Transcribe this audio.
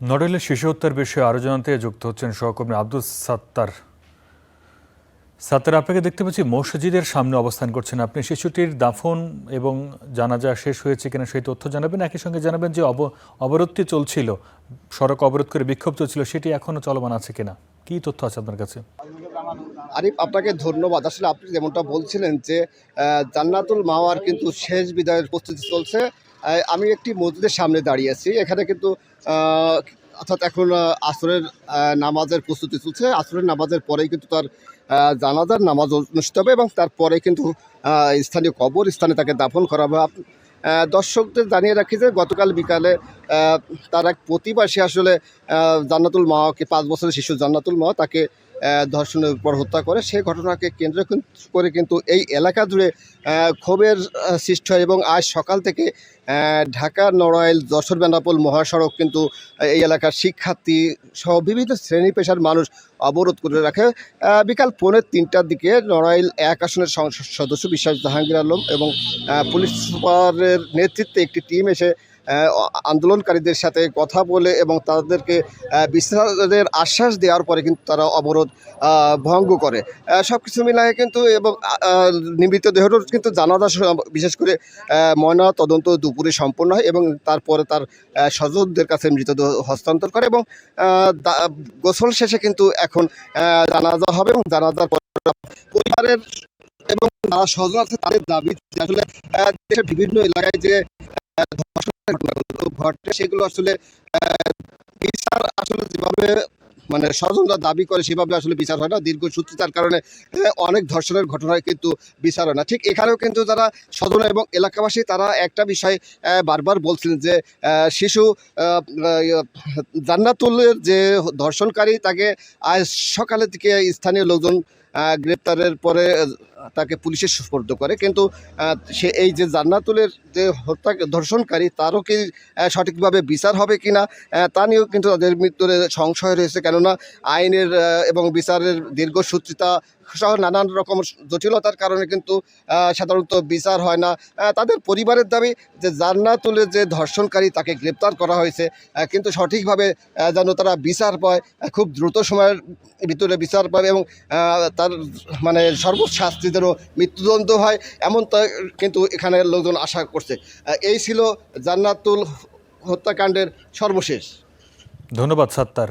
নড়াইলের শিশু হত্যার বিষয়ে আরও জানাতে যুক্ত হচ্ছেন সহকর্মী আব্দুল সাত্তার। সাত্তার, আপনাকে দেখতে পাচ্ছি মসজিদের সামনে অবস্থান করছেন আপনি। শিশুটির দাফন এবং জানাজা শেষ হয়েছে কিনা সেই তথ্য জানাবেন, একই সঙ্গে জানাবেন যে অবরোধটি চলছিল, সড়ক অবরোধ করে বিক্ষোভ চলছিল, সেটি এখনও চলমান আছে কিনা, কী তথ্য আছে আপনার কাছে? আরিফ, আপনাকে ধন্যবাদ। আসলে আপনি যেমনটা বলছিলেন যে জান্নাতুল মাওয়ার কিন্তু শেষ বিদায়ের প্রস্তুতি চলছে। আমি একটি মসজিদের সামনে দাঁড়িয়ে আছি। এখানে কিন্তু অর্থাৎ এখন আসরের নামাজের প্রস্তুতি চলছে। আসরের নামাজের পরেই কিন্তু তার জানাজার নামাজ অনুষ্ঠিত হবে এবং তারপরে কিন্তু স্থানীয় কবরস্থানে তাকে দাফন করা হবে। দর্শকদের জানিয়ে রাখি যে গতকাল বিকালে তার এক প্রতিবাসী আসলে জান্নাতুল মাওয়াকে, 5 বছরের শিশু জান্নাতুল মাওয়া, তাকে ধর্ষণের উপর হত্যা করে। সেই ঘটনাকে কেন্দ্র করে কিন্তু এই এলাকা জুড়ে ক্ষোভের সৃষ্টি হয় এবং আজ সকাল থেকে ঢাকা নড়াইল যশোর বেনাপোল মহাসড়ক কিন্তু এই এলাকার শিক্ষার্থী সহ বিভিন্ন শ্রেণী পেশার মানুষ অবরোধ করে রাখে। বিকাল 2:45টার দিকে নড়াইল 1 আসনের সংসদ সদস্য বিশ্বাস জাহাঙ্গীর আলম এবং পুলিশ সুপারের নেতৃত্বে একটি টিম এসে আন্দোলনকারীদের সাথে কথা বলে এবং তাদেরকে বিচারের আশ্বাস দেওয়ার পরে কিন্তু তারা অবরোধ ভঙ্গ করে। সব কিছু মিলায়ে কিন্তু এবং মৃতদেহর কিন্তু জানাজা বিশেষ করে ময়না তদন্ত দুপুরে সম্পন্ন হয় এবং তারপরে তার স্বজনদের কাছে মৃতদেহ হস্তান্তর করে এবং গোসল শেষে কিন্তু এখন জানাজা হবে এবং জানাজার পর পরিবারের এবং যারা স্বজন আছে তাদের দাবি আসলে দেশের বিভিন্ন এলাকায় যে ধর্ষণের ঘটনাগুলো ঘটে সেগুলো আসলে বিচার আসলে যেভাবে মানে স্বজনরা দাবি করে সেভাবে আসলে বিচার হয় না। দীর্ঘসূত্রিতার কারণে অনেক ধর্ষণের ঘটনায় কিন্তু বিচার হয় না। ঠিক এখানেও কিন্তু যারা স্বজন এবং এলাকাবাসী তারা একটা বিষয় বারবার বলছিলেন যে শিশু জান্নাতুলের যে ধর্ষণকারী তাকে আজ সকালের দিকে স্থানীয় লোকজন গ্রেপ্তারের পরে তাকে পুলিশের সুপর্দ করে, কিন্তু সে এই যে জান্নাতুলের যে হত্যা ধর্ষণকারী তারও কি সঠিকভাবে বিচার হবে কিনা তা নিয়েও কিন্তু তাদের ভিতরে সংশয় রয়েছে। কেননা আইনের এবং বিচারের দীর্ঘসূত্রিতা সহ নানান রকম জটিলতার কারণে কিন্তু সাধারণত বিচার হয় না। তাদের পরিবারের দাবি যে জান্নাতুলের যে ধর্ষণকারী তাকে গ্রেপ্তার করা হয়েছে, কিন্তু সঠিকভাবে যেন তারা বিচার পায়, খুব দ্রুত সময়ের ভিতরে বিচার পাবে এবং তার মানে সর্বোচ্চ শাস্তি যেন মৃত্যুদণ্ড হয় এমন কিন্তু এখানে লোকজন আশা করছে। এই ছিল জান্নাতুল হত্যাকাণ্ডের সর্বশেষ। ধন্যবাদ সাত্তার।